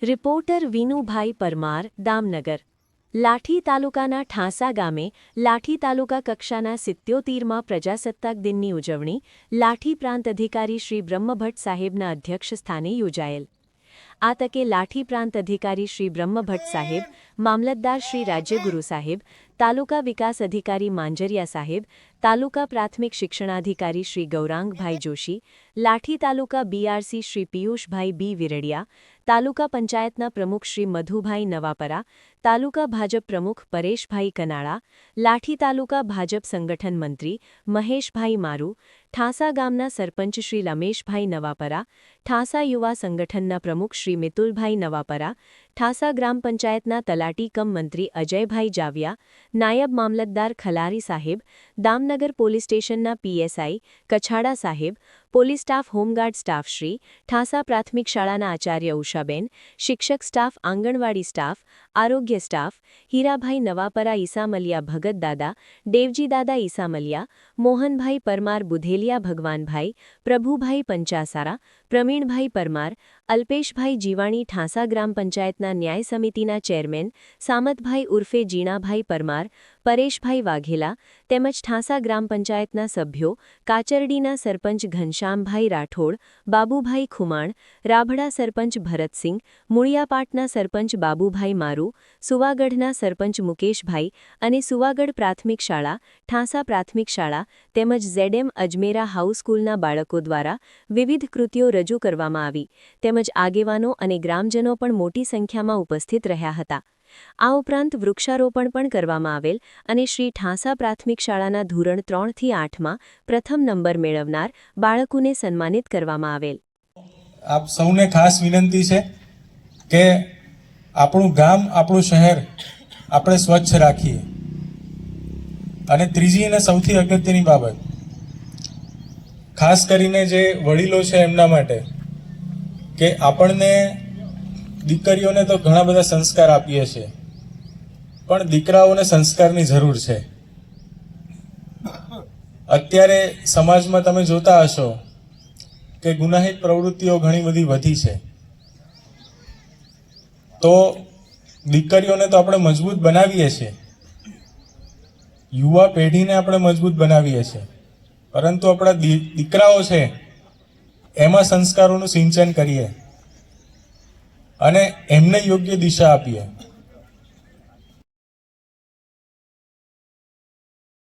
Reporter Vinubhai Parmar, Damnagar. લાઠી તાલુકાના ઠાંસા ગામે લાઠી તાલુકા કક્ષાના 77મા પ્રજાસત્તાક દિનની ઉજવણી લાઠી પ્રાંત અધિકારી શ્રી બ્રહ્મભટ્ટ સાહેબના અધ્યક્ષસ્થાને યોજાયેલ। આ તકે લાઠી પ્રાંત અધિકારી શ્રી બ્રહ્મભટ્ટ સાહેબ, મામલતદાર શ્રી રાજ્યગુરુ સાહેબ, તાલુકા વિકાસ અધિકારી માંજરિયા સાહેબ, તાલુકા પ્રાથમિક શિક્ષણાધિકારી શ્રી ગૌરાંગભાઈ જોશી, લાઠી તાલુકા બીઆરસી શ્રી પિયુષભાઈ બી વિરડિયા, તાલુકા પંચાયતના પ્રમુખ શ્રી મધુભાઈ નવાપરા, તાલુકા ભાજપ પ્રમુખ પરેશભાઈ કનાળા, લાઠી તાલુકા ભાજપ સંગઠન મંત્રી મહેશભાઈ મારુ, ઠાંસા ગામના સરપંચ શ્રી રમેશભાઈ નવાપરા, ઠાંસા યુવા સંગઠનના પ્રમુખ શ્રી મિતુલભાઈ નવાપરા, ઠાંસા ગ્રામ પંચાયતના તલાટી કમ મંત્રી અજયભાઈ જાવિયા, નાયબ મામલતદાર ખલારી સાહેબ, દામનગર પોલીસ સ્ટેશનના પીએસઆઈ કછાડા સાહેબ, police staff, home guard staff Shri, Thansa પ્રાથમિક શાળાના આચાર્ય ઉષાબેન, શિક્ષક સ્ટાફ, આંગણવાડી સ્ટાફ, આરોગ્ય સ્ટાફ, હીરાભાઈ નવાપરા ઈસામલિયા ભગતદાદા, દેવજીદાદા ઈસામલિયા, મોહનભાઈ પરમાર બુધેલિયા ભગવાનભાઈ, પ્રભુભાઈ પંચાસારા, પ્રવીણભાઈ પરમાર, અલ્પેશભાઈ જીવાણી ઠાંસા ગ્રામ પંચાયતના ન્યાય સમિતિના ચેરમેન, સામતભાઈ ઉર્ફે જીણાભાઈ પરમાર, પરેશભાઈ વાઘેલા તેમજ ઠાંસા ગ્રામ પંચાયતના સભ્યો, કાચરડીના સરપંચ ઘનશ્યામભાઈ રાઠોડ, બાબુભાઈ ખુમાણ, રાભડા સરપંચ ભરતસિંહ, મૂળિયાપાટના સરપંચ બાબુભાઈ મારુ, સુવાગઢના સરપંચ મુકેશભાઈ અને સુવાગઢ પ્રાથમિક શાળા, ઠાંસા પ્રાથમિક શાળા તેમજ ઝેડએમ અજમેરા હાઈસ્કૂલના બાળકો દ્વારા વિવિધ કૃતિઓ રજૂ કરવામાં આવી તેમજ આગેવાનો અને ગ્રામજનો પણ મોટી સંખ્યામાં ઉપસ્થિત રહ્યા હતા। આ ઉપરાંત વૃક્ષારોપણ પણ કરવામાં આવેલ અને શ્રી ઠાંસા પ્રાથમિક શાળાના ધોરણ 3 થી 8માં પ્રથમ નંબર મેળવનાર બાળકોને સન્માનિત કરવામાં આવેલ। આપ સૌને ખાસ વિનંતી છે કે આપણું ગામ, આપણું શહેર આપણે સ્વચ્છ રાખીએ। અને ત્રીજી અને સૌથી અગત્યની બાબત ખાસ કરીને જે વડીલો છે એમના માટે કે આપણને દીકરીઓને તો ઘણા બધા સંસ્કાર આપીએ છીએ, પણ દીકરાઓને સંસ્કારની જરૂર છે। અત્યારે સમાજમાં તમે જોતા હશો કે ગુનાહિત પ્રવૃત્તિઓ ઘણી બધી વધી છે, તો દીકરીઓને તો આપણે મજબૂત બનાવીએ છીએ, યુવા પેઢીને આપણે મજબૂત બનાવીએ છીએ, પરંતુ આપણા દીકરાઓ છે એમાં સંસ્કારોનું સિંચન કરીએ અને એમને યોગ્ય દિશા આપીએ।